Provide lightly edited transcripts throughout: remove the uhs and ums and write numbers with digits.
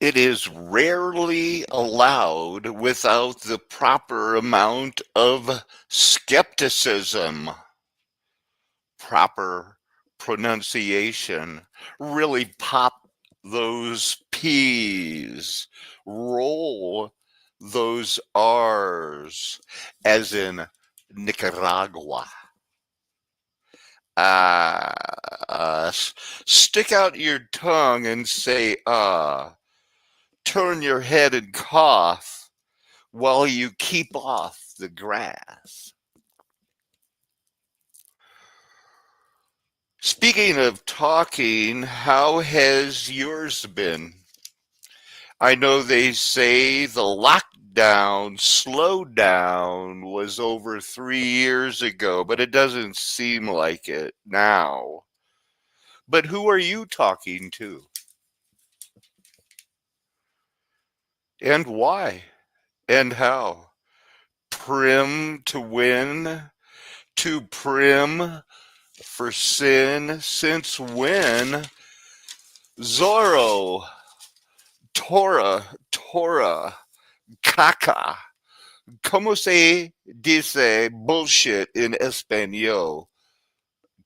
It is rarely allowed without the proper amount of skepticism, proper pronunciation. Really pop those P's, roll those R's, as in Nicaragua. Stick out your tongue and say, turn your head and cough while you keep off the grass. Speaking of talking, how has yours been? I know they say the lockdown slowdown was over 3 years ago, but it doesn't seem like it now. But who are you talking to? And why? And how? Prim to win? Too prim for sin? Since when? Zorro, Torah, caca. ¿Cómo se dice bullshit in Espanol?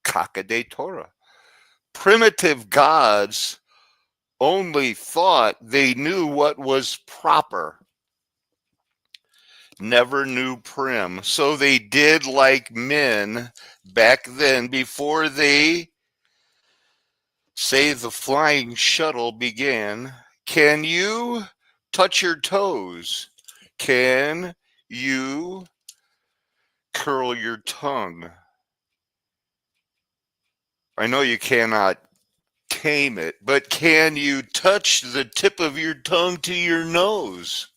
Caca de Torah. Primitive gods only thought they knew what was proper. Never knew prim. So they did like men back then before they say the flying shuttle began. Can you touch your toes? Can you curl your tongue? I know you cannot tame it, but can you touch the tip of your tongue to your nose?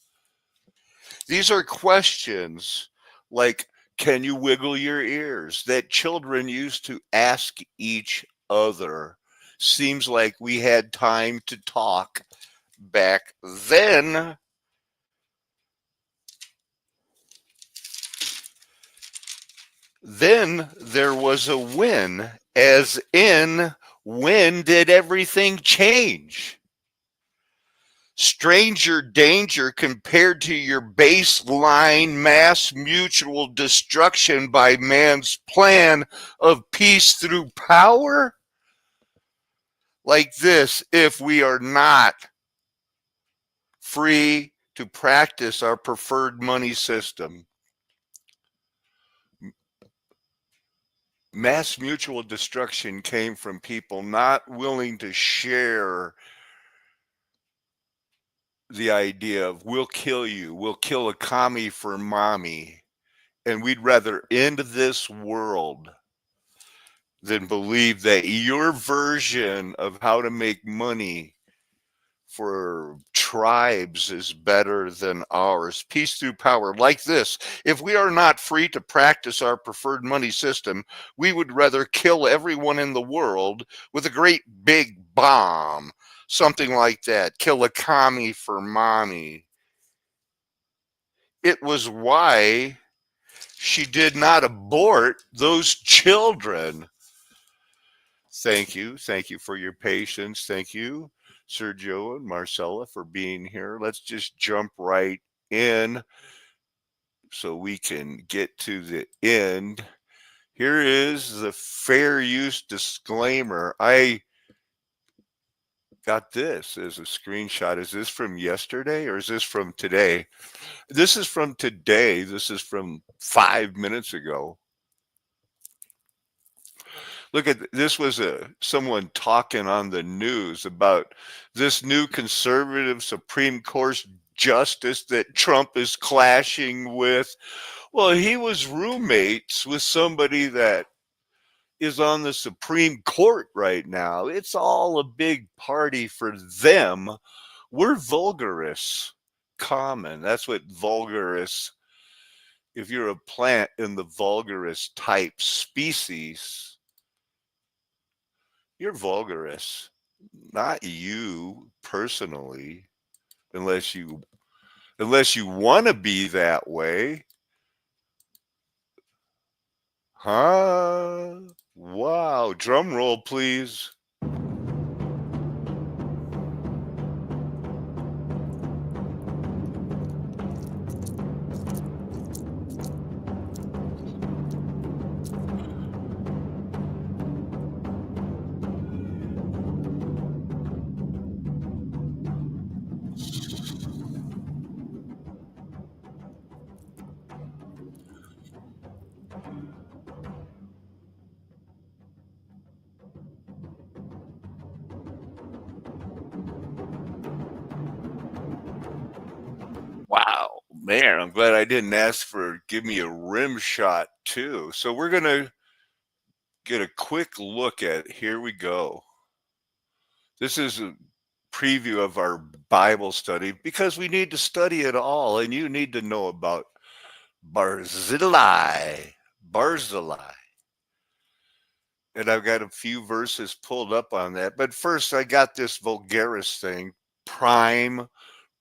These are questions like, can you wiggle your ears, that children used to ask each other. Seems like we had time to talk back then. Then there was a when, as in, when did everything change? Stranger danger compared to your baseline mass mutual destruction by man's plan of peace through power? Like this, if we are not free to practice our preferred money system. Mass mutual destruction came from people not willing to share the idea of we'll kill you, we'll kill a commie for mommy, and we'd rather end this world than believe that your version of how to make money for tribes is better than ours. Peace through power, like this. If we are not free to practice our preferred money system, we would rather kill everyone in the world with a great big bomb. Something like that. Kill a commie for mommy. It was why she did not abort those children. Thank you. Thank you for your patience. Thank you, Sergio and Marcella, for being here. Let's just jump right in so we can get to the end. Here is the fair use disclaimer. I got this as a screenshot. Is this from yesterday or is this from today? This is from today. This is from 5 minutes ago. Look at this. Was someone talking on the news about this new conservative Supreme Court justice that Trump is clashing with. Well, he was roommates with somebody that is on the Supreme Court right now. It's all a big party for them. We're vulgaris common. That's what vulgaris, if you're a plant in the vulgaris type species, you're vulgaris, not you personally, unless you want to be that way. Huh? Wow. Drum roll, please. Man, I'm glad I didn't ask for give me a rim shot too. So we're gonna get a quick look at. Here we go. This is a preview of our Bible study because we need to study it all, and you need to know about Barzillai. Barzillai. And I've got a few verses pulled up on that. But first, I got this vulgaris thing, Prime,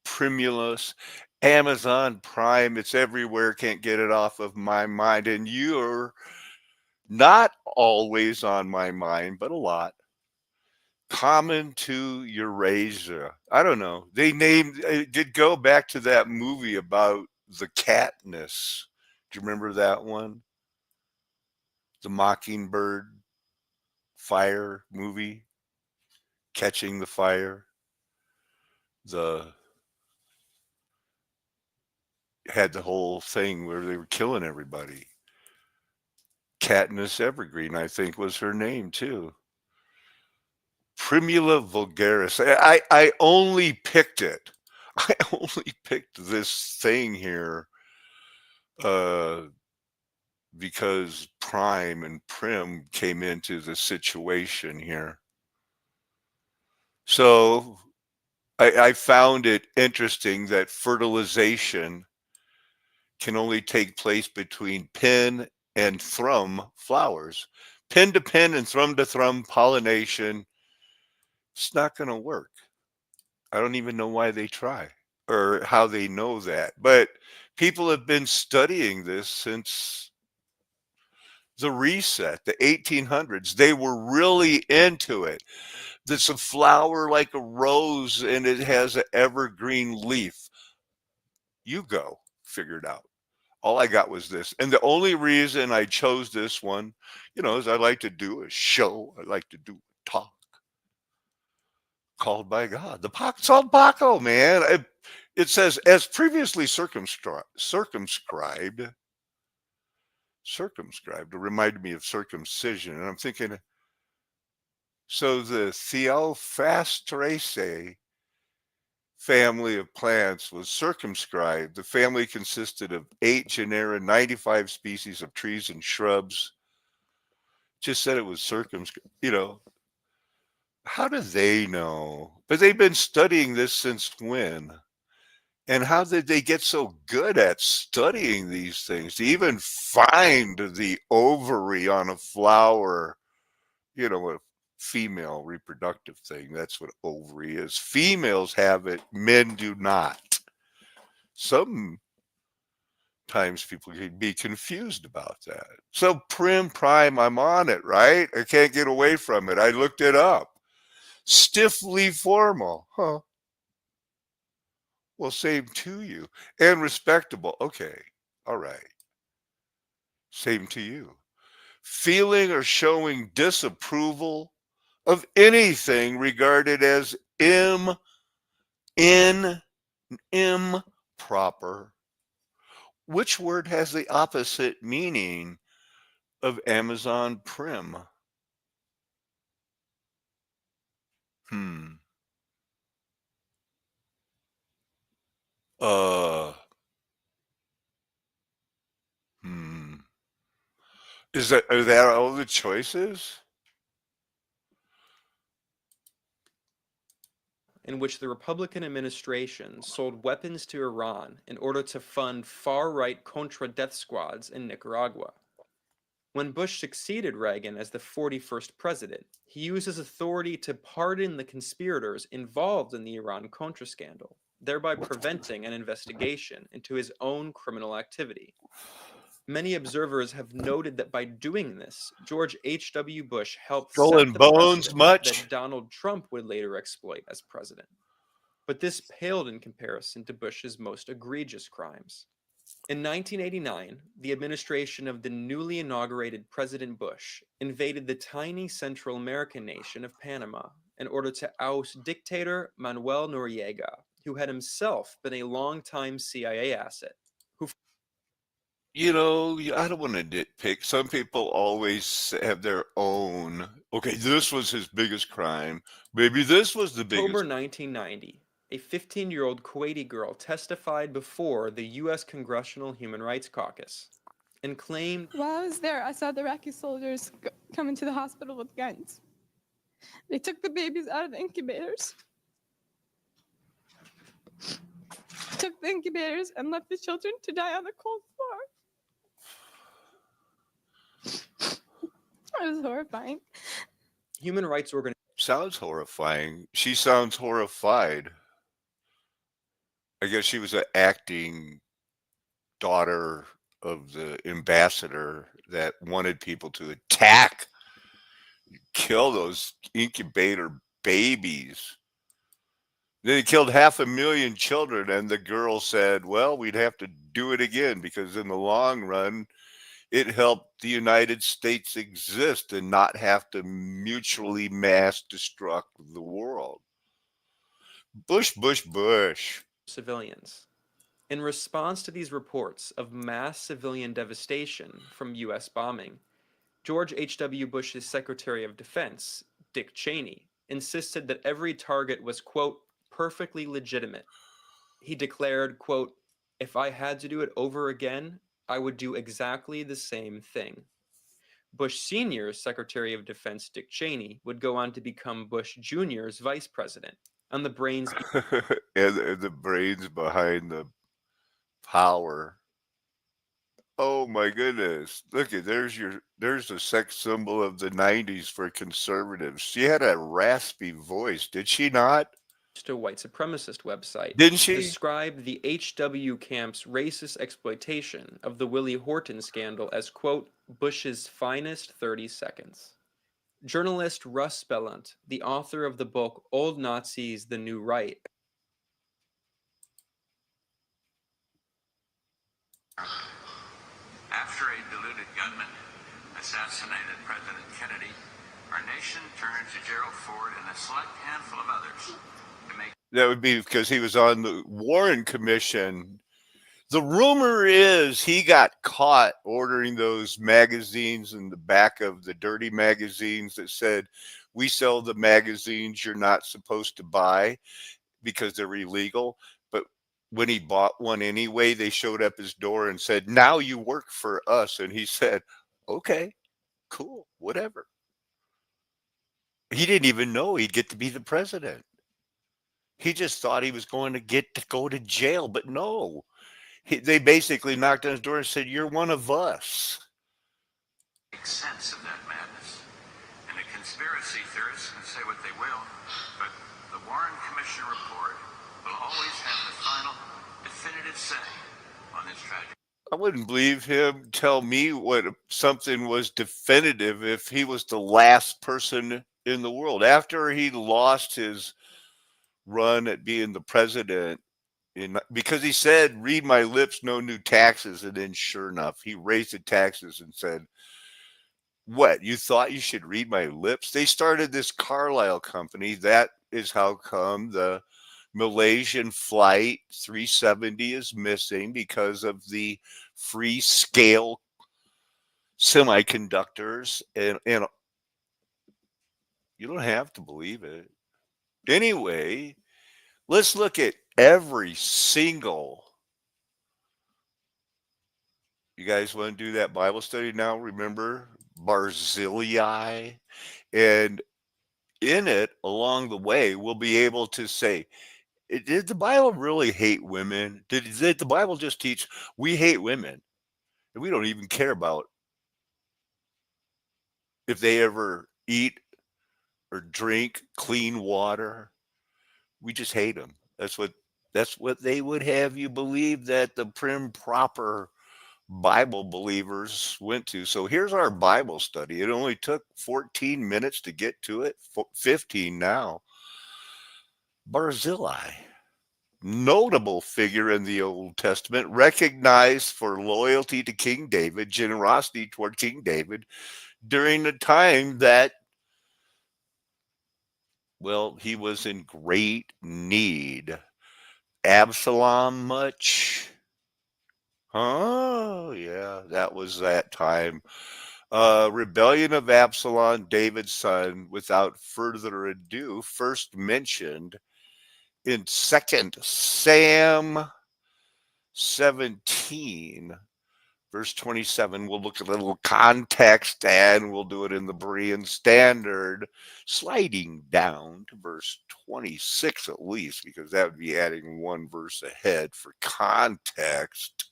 Primulus, Amazon Prime. It's everywhere. Can't get it off of my mind. And you're not always on my mind, but a lot. Common to Eurasia. I don't know. They named it did go back to that movie about the Katniss. Do you remember that one? The Mockingbird fire movie, catching the fire. The had the whole thing where they were killing everybody. Katniss Evergreen, I think, was her name too. Primula vulgaris. I only picked it. I only picked this thing here uh, because Prime and Prim came into the situation here. So I found it interesting that fertilization can only take place between pin and thrum flowers. Pin to pin and thrum to thrum pollination, it's not going to work. I don't even know why they try or how they know that. But people have been studying this since the reset, the 1800s. They were really into it. It's a flower like a rose and it has an evergreen leaf. You go, figure it out. All I got was this. And the only reason I chose this one, is I like to do a show. I like to do a talk called by God. It's all Paco, man. It says, as previously circumscribed, it reminded me of circumcision. And I'm thinking, so the Theophastraceae family of plants was circumscribed. The family consisted of 8 genera, 95 species of trees and shrubs. Just said it was circumscribed. How do they know? But they've been studying this since when? And how did they get so good at studying these things to even find the ovary on a flower? A female reproductive thing. That's what ovary is. Females have it, men do not. Sometimes people can be confused about that. So Prime, I'm on it, right? I can't get away from it. I looked it up. Stiffly formal. Huh. Well, same to you. And respectable. Okay. All right. Same to you. Feeling or showing disapproval of anything regarded as improper. Which word has the opposite meaning of Amazon Prim? Hmm. Uh. Hmm. Are that all the choices? In which the Republican administration sold weapons to Iran in order to fund far-right Contra death squads in Nicaragua. When Bush succeeded Reagan as the 41st president, he used his authority to pardon the conspirators involved in the Iran Contra scandal, thereby preventing an investigation into his own criminal activity. Many observers have noted that by doing this, George H.W. Bush helped Skull set and the bones precedent much? that Donald Trump would later exploit as president. But this paled in comparison to Bush's most egregious crimes. In 1989, the administration of the newly inaugurated President Bush invaded the tiny Central American nation of Panama in order to oust dictator Manuel Noriega, who had himself been a longtime CIA asset. I don't want to nitpick. Some people always have their own. Okay, this was his biggest crime. Maybe this was the October biggest. 1990, a 15-year-old Kuwaiti girl testified before the U.S. Congressional Human Rights Caucus and claimed, "While I was there, I saw the Iraqi soldiers come into the hospital with guns. They took the babies out of the incubators, and left the children to die on the cold floor." It was horrifying. human rights organizations Sounds horrifying. She sounds horrified. I guess she was an acting daughter of the ambassador that wanted people to attack, kill those incubator babies. They killed 500,000 children, and the girl said, well, we'd have to do it again because in the long run, it helped the United States exist and not have to mutually mass destruct the world. Bush, Bush, Bush. civilians. In response to these reports of mass civilian devastation from U.S. bombing, George H.W. Bush's Secretary of Defense, Dick Cheney, insisted that every target was, quote, perfectly legitimate. He declared, quote, if I had to do it over again, I would do exactly the same thing. Bush Sr.'s Secretary of Defense, Dick Cheney, would go on to become Bush Jr.'s vice president, and the brains and the brains behind the power. Oh my goodness. Look at there's a sex symbol of the 90s for conservatives. She had a raspy voice, did she not? a white supremacist website Didn't she? described the HW camp's racist exploitation of the Willie Horton scandal as, quote, Bush's finest 30 seconds. Journalist Russ Bellunt, the author of the book Old Nazis, The New Right, after a deluded gunman assassinated President Kennedy, our nation turned to Gerald Ford and a select handful of others to make. That would be because he was on the Warren Commission. The rumor is he got caught ordering those magazines in the back of the dirty magazines that said, we sell the magazines you're not supposed to buy because they're illegal. But when he bought one anyway, they showed up his door and said, now you work for us. And he said, okay, cool, whatever. He didn't even know he'd get to be the president. He just thought he was going to get to go to jail, but no. They basically knocked on his door and said, you're one of us. Make sense of that madness. And the conspiracy theorists can say what they will, but the Warren Commission report will always have the final, definitive say on this tragedy. I wouldn't believe him tell me what something was definitive if he was the last person in the world. After he lost his run at being the president, because he said, read my lips, no new taxes. And then sure enough, he raised the taxes and said, what, you thought you should read my lips? They started this Carlisle company. That is how come the Malaysian flight 370 is missing, because of the free scale semiconductors. And you don't have to believe it. Anyway, let's look at every single. You guys want to do that Bible study now? Remember Barzillai? And in it, along the way, we'll be able to say, did the Bible really hate women? Did the Bible just teach we hate women and we don't even care about if they ever eat or drink clean water? We just hate them. That's what they would have you believe that the prim proper Bible believers went to. So here's our Bible study. It only took 14 minutes to get to it, 15 now. Barzillai, notable figure in the Old Testament, recognized for loyalty to King David, generosity toward King David during the time that, well, he was in great need. Absalom much? Oh, yeah, that was that time. Rebellion of Absalom, David's son, without further ado, first mentioned in 2nd Sam 17, verse 27. We'll look at a little context and we'll do it in the Berean Standard, sliding down to verse 26 at least, because that would be adding one verse ahead for context.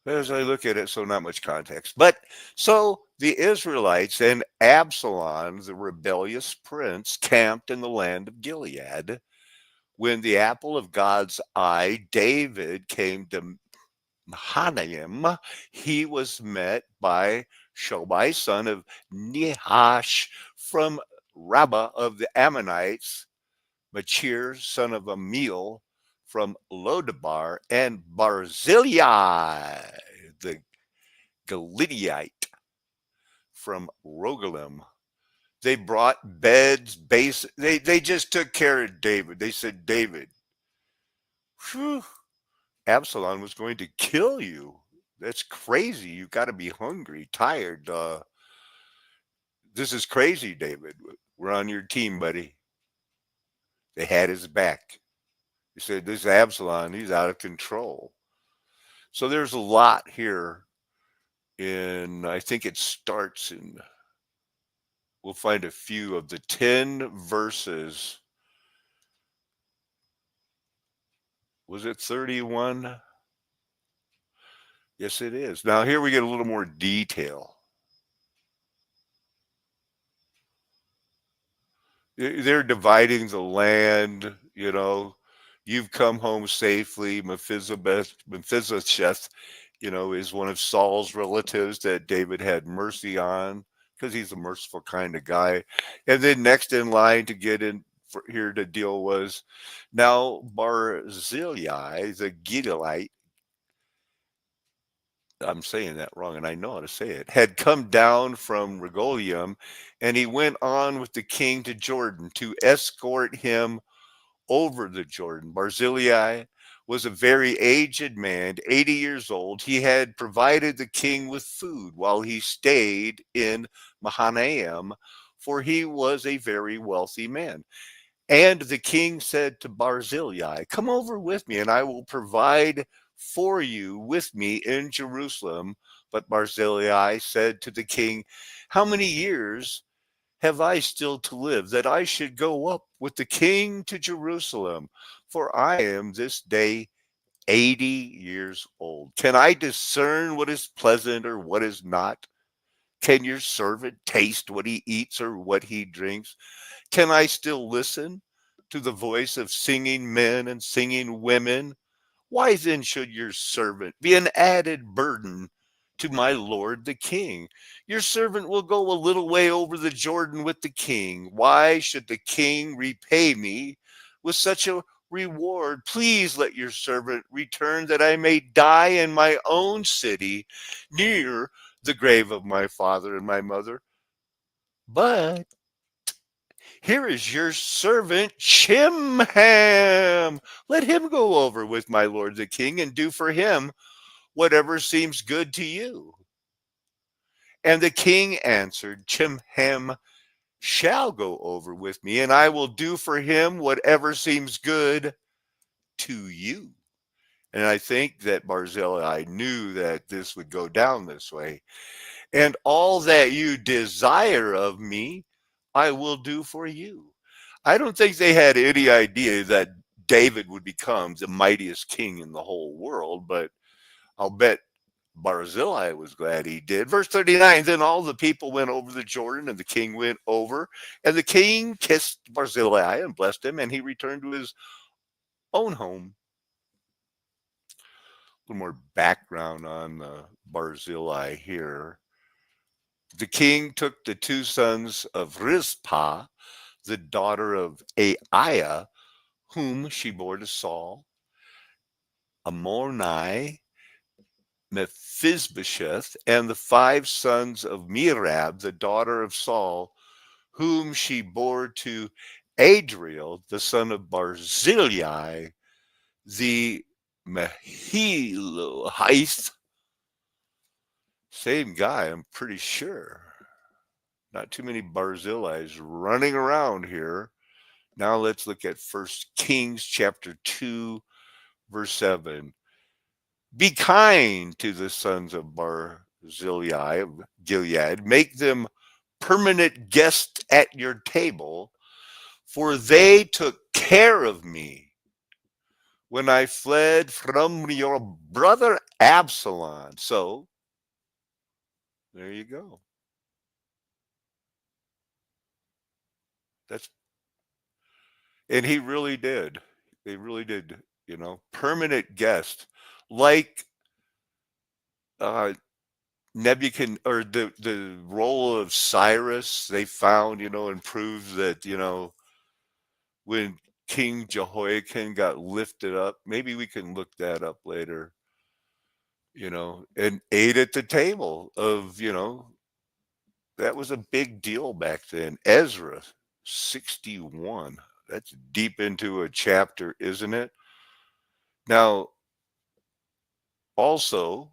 As I look at it, so not much context. But so the Israelites and Absalom, the rebellious prince, camped in the land of Gilead. When the apple of God's eye, David, came to Mahanaim, he was met by Shobai, son of Nehash, from Rabbah of the Ammonites, Machir, son of Amiel, from Lodabar, and Barzillai, the Gileadite, from Rogelim. They brought beds, base. They just took care of David. They said, David, whew, Absalom was going to kill you. That's crazy. You got to be hungry, tired. This is crazy, David. We're on your team, buddy. They had his back. They said, this Absalom, he's out of control. So there's a lot here. I think it starts in, we'll find a few of the 10 verses. Was it 31? Yes, it is. Now here we get a little more detail. They're dividing the land, you've come home safely. Mephibosheth, is one of Saul's relatives that David had mercy on because he's a merciful kind of guy. And then next in line to get in here to deal was now Barzillai, the Gileadite, I'm saying that wrong, and I know how to say it, had come down from Regolium, and he went on with the king to Jordan to escort him over the Jordan. Barzillai was a very aged man, 80 years old. He had provided the king with food while he stayed in Mahanaim, for he was a very wealthy man. And the king said to Barzillai, come over with me, and I will provide for you with me in Jerusalem. But Barzillai said to the king, how many years have I still to live, that I should go up with the king to Jerusalem? For I am this day 80 years old. Can I discern what is pleasant or what is not? Can your servant taste what he eats or what he drinks? Can I still listen to the voice of singing men and singing women? Why then should your servant be an added burden to my lord the king? Your servant will go a little way over the Jordan with the king. Why should the king repay me with such a reward? Please let your servant return that I may die in my own city near the grave of my father and my mother. But here is your servant Chimham. Let him go over with my lord the king and do for him whatever seems good to you. And the king answered, Chimham shall go over with me, and I will do for him whatever seems good to you. And I think that Barzillai knew that this would go down this way. And all that you desire of me, I will do for you. I don't think they had any idea that David would become the mightiest king in the whole world, but I'll bet Barzillai was glad he did. Verse 39, then all the people went over the Jordan, and the king went over, and the king kissed Barzillai and blessed him, and he returned to his own home. A little more background on Barzillai here. The king took the two sons of Rizpah, the daughter of Aiah, whom she bore to Saul, Amornai, Mephibosheth, and the 5 sons of Merab, the daughter of Saul, whom she bore to Adriel, the son of Barzillai, the Mahilahite. Same guy, I'm pretty sure. Not too many Barzillais running around here. Now let's look at 1 Kings chapter 2, verse 7. Be kind to the sons of Barzillai of Gilead. Make them permanent guests at your table, for they took care of me when I fled from your brother Absalom. So, there you go. That's and he really did. They really did, permanent guest. Like uh Nebuchadnezzar, or the role of Cyrus, they found, and proved that, when King Jehoiakim got lifted up, maybe we can look that up later, and ate at the table of, that was a big deal back then. Ezra 61. That's deep into a chapter, isn't it? Now, also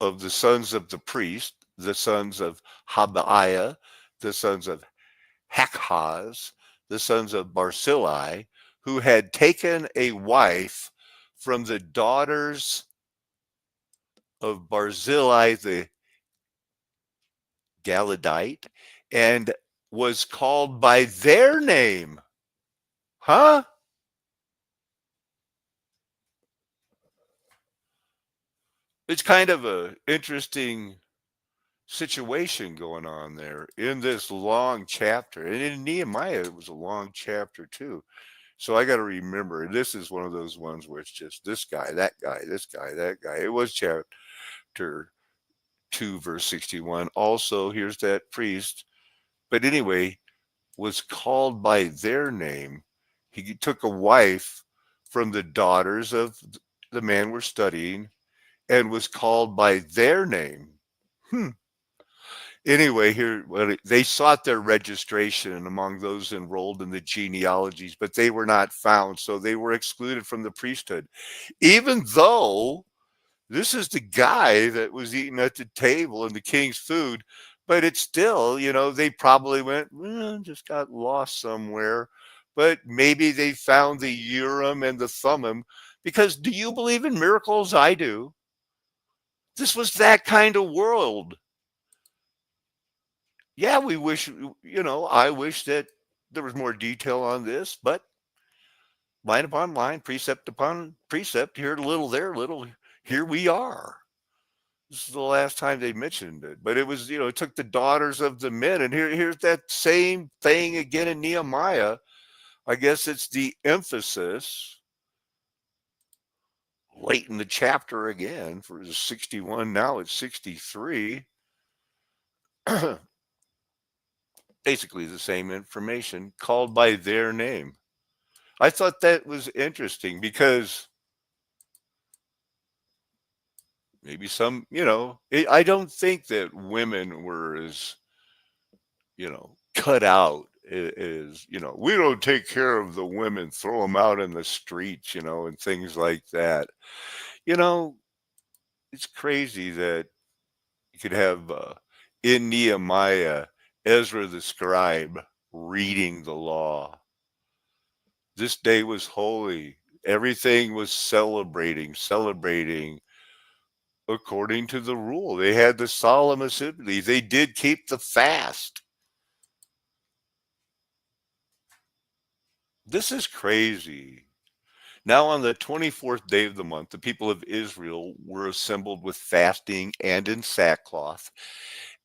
of the sons of the priest, the sons of Habiah, the sons of Hakaz, the sons of Barzillai, who had taken a wife from the daughters of Barzillai the Galadite, and was called by their name. Huh? It's kind of a interesting situation going on there in this long chapter. And in Nehemiah, it was a long chapter too. So I got to remember, this is one of those ones where it's just this guy, that guy, this guy, that guy. It was chapter 2, verse 61. Also, here's that priest. But anyway, was called by their name. He took a wife from the daughters of the man we're studying and was called by their name. Anyway, here they sought their registration among those enrolled in the genealogies, but they were not found, so they were excluded from the priesthood. Even though this is the guy that was eating at the table and the king's food, but it's still, they probably went, just got lost somewhere. But maybe they found the Urim and the Thummim, because do you believe in miracles? I do. This was that kind of world. Yeah, we wish, I wish that there was more detail on this, but line upon line, precept upon precept, here a little, there a little, here we are. This is the last time they mentioned it, but it was, it took the daughters of the men, and here's that same thing again in Nehemiah. I guess it's the emphasis late in the chapter again for 61. Now it's 63. Basically the same information called by their name. I thought that was interesting because maybe some, I don't think that women were as, cut out as, we don't take care of the women, throw them out in the streets, and things like that. It's crazy that you could have in Nehemiah, Ezra the scribe reading the law. This day was holy. Everything was celebrating according to the rule. They had the solemn assembly. They did keep the fast. This is crazy. Now, on the 24th day of the month, the people of Israel were assembled with fasting and in sackcloth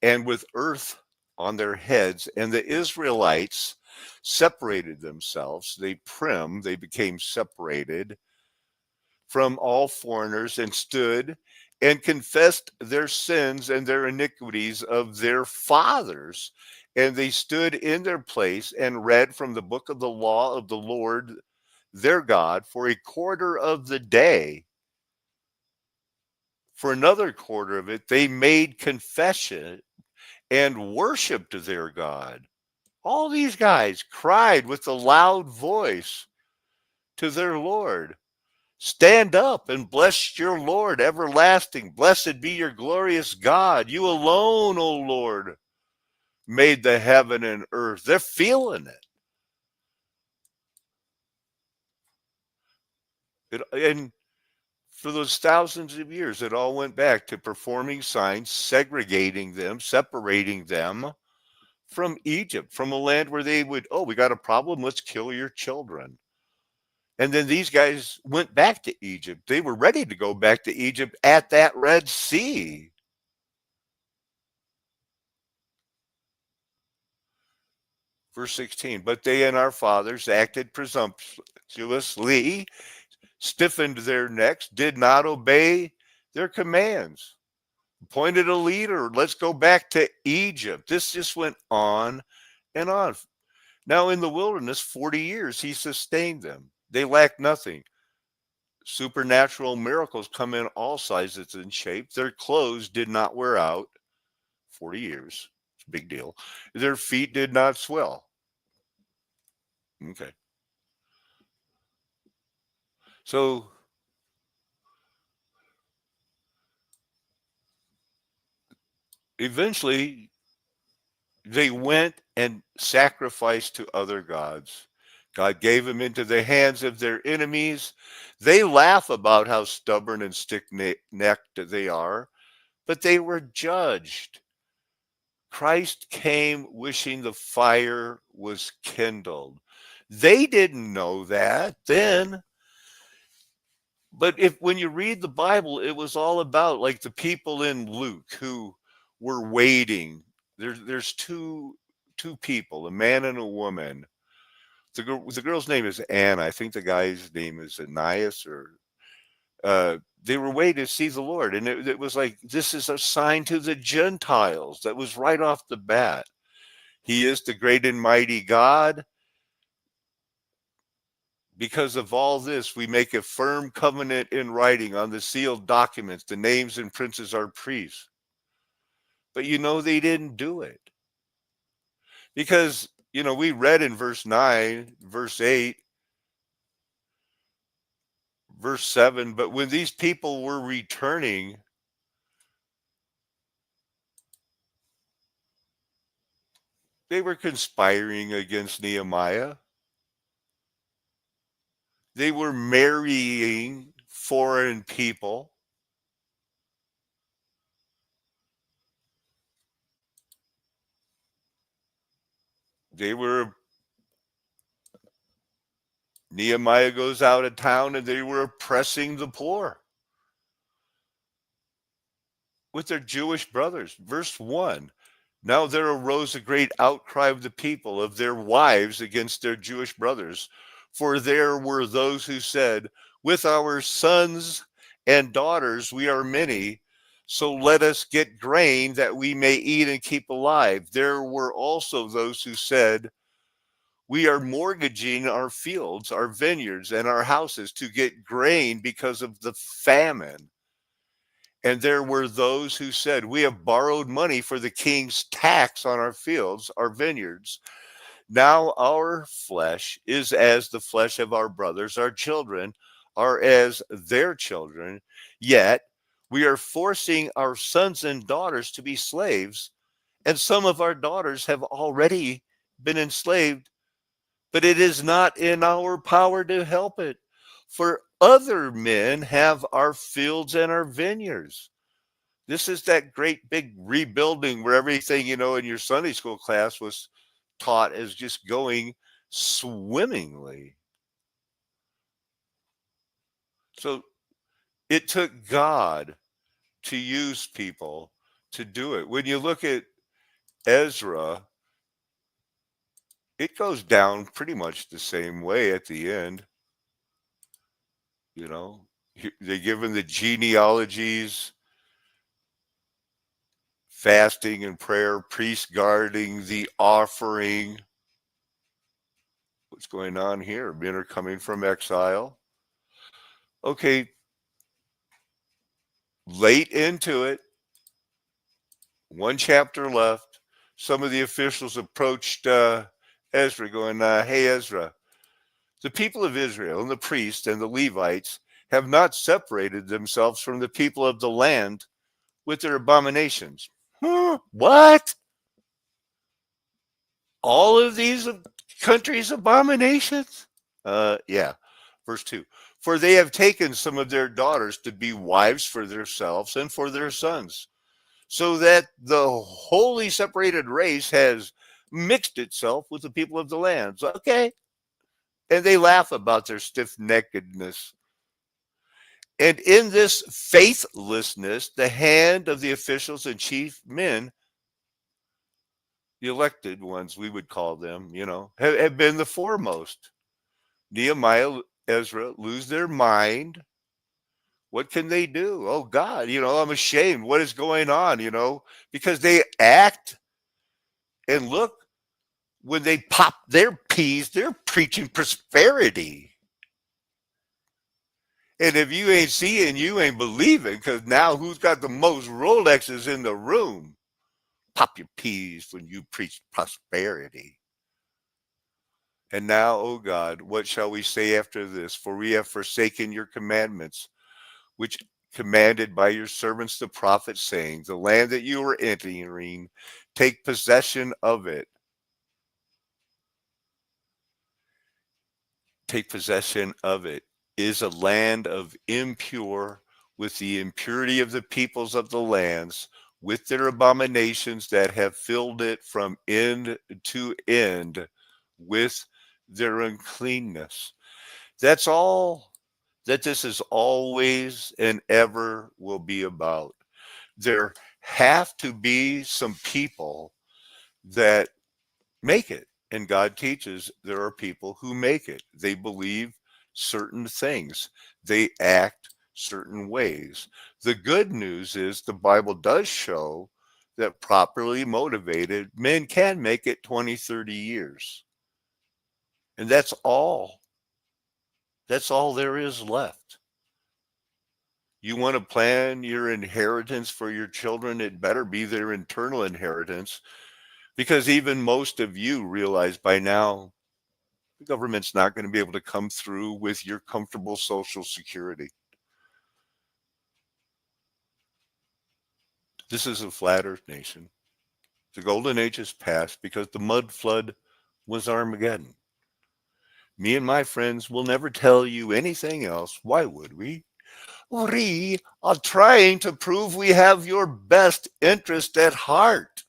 and with earth on their heads. And the Israelites separated themselves. They became separated from all foreigners and stood and confessed their sins and their iniquities of their fathers. And they stood in their place and read from the book of the law of the Lord their God for a quarter of the day. For another quarter of it, they made confession and worshiped their God. All these guys cried with a loud voice to their Lord. Stand up and bless your Lord everlasting. Blessed be your glorious God. You alone, O Lord, made the heaven and earth. They're feeling it. And for those thousands of years, it all went back to performing signs, segregating them, separating them from Egypt, from a land where they would, oh, we got a problem, let's kill your children. And then these guys went back to Egypt. They were ready to go back to Egypt at that Red Sea. Verse 16, but they and our fathers acted presumptuously, stiffened their necks, did not obey their commands, appointed a leader. Let's go back to Egypt. This just went on and on. Now in the wilderness, 40 years, he sustained them. They lacked nothing. Supernatural miracles come in all sizes and shapes. Their clothes did not wear out. 40 years. It's a big deal. Their feet did not swell. Okay. So eventually they went and sacrificed to other gods. God gave them into the hands of their enemies. They laugh about how stubborn and stiff-necked they are, but they were judged. Christ came wishing the fire was kindled. They didn't know that then. But when you read the Bible, it was all about like the people in Luke who were waiting. There's two people, a man and a woman. The girl's name is Anna. I think the guy's name is Ananias, or they were waiting to see the Lord. And it was like, this is a sign to the Gentiles. That was right off the bat. He is the great and mighty God. Because of all this, we make a firm covenant in writing on the sealed documents. The names and princes are priests. But they didn't do it. Because, we read in verse 9, verse 8, verse 7, but when these people were returning, they were conspiring against Nehemiah. They were marrying foreign people. Nehemiah goes out of town and they were oppressing the poor with their Jewish brothers. Verse 1, now there arose a great outcry of the people, of their wives against their Jewish brothers. For there were those who said, with our sons and daughters we are many, so let us get grain that we may eat and keep alive. There were also those who said, we are mortgaging our fields, our vineyards, and our houses to get grain because of the famine. And there were those who said, we have borrowed money for the king's tax on our fields, our vineyards. Now our flesh is as the flesh of our brothers, our children are as their children. Yet we are forcing our sons and daughters to be slaves, and some of our daughters have already been enslaved, but it is not in our power to help it. For other men have our fields and our vineyards. This is that great big rebuilding where everything, in your Sunday school class was taught as just going swimmingly. So it took God to use people to do it. When you look at Ezra, it goes down pretty much the same way at the end. They give him the genealogies, fasting and prayer, priests guarding the offering. What's going on here? Men are coming from exile. Okay, late into it, one chapter left. Some of the officials approached Ezra going, hey, Ezra, the people of Israel and the priests and the Levites have not separated themselves from the people of the land with their abominations. What? All of these countries' abominations? Yeah. Verse 2. For they have taken some of their daughters to be wives for themselves and for their sons, so that the wholly separated race has mixed itself with the people of the lands. Okay. And they laugh about their stiff neckedness. And in this faithlessness, the hand of the officials and chief men, the elected ones, we would call them, have been the foremost. Nehemiah, Ezra lose their mind. What can they do? Oh God, I'm ashamed. What is going on? Because they act and look, when they pop their peas, they're preaching prosperity. And if you ain't seeing, you ain't believing, because now who's got the most Rolexes in the room? Pop your peas when you preach prosperity. And now, O God, what shall we say after this? For we have forsaken your commandments, which commanded by your servants the prophets, saying, the land that you are entering, take possession of it. Take possession of it is a land of impure, with the impurity of the peoples of the lands, with their abominations that have filled it from end to end, with their uncleanness. That's all that this is always and ever will be about. There have to be some people that make it. And God teaches there are people who make it. They believe certain things, they act certain ways. The good news is the Bible does show that properly motivated men can make it 20, 30 years. And that's all. That's all there is left. You want to plan your inheritance for your children, it better be their internal inheritance, because even most of you realize by now the government's not going to be able to come through with your comfortable Social Security. This is a flat earth nation. The golden age has passed because the mud flood was Armageddon. Me and my friends will never tell you anything else. Why would we? We are trying to prove we have your best interest at heart.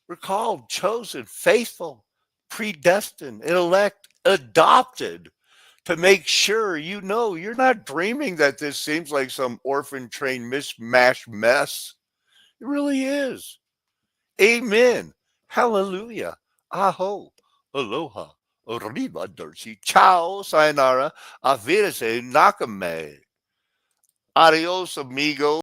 We're called, chosen, faithful, predestined, elect, adopted, to make sure you're not dreaming that this seems like some orphan train mishmash mess. It really is. Amen. Hallelujah. Aho. Aloha. Arrivederci. Ciao. Sayonara. Auf Wiedersehen. Nakame. Adios, amigo.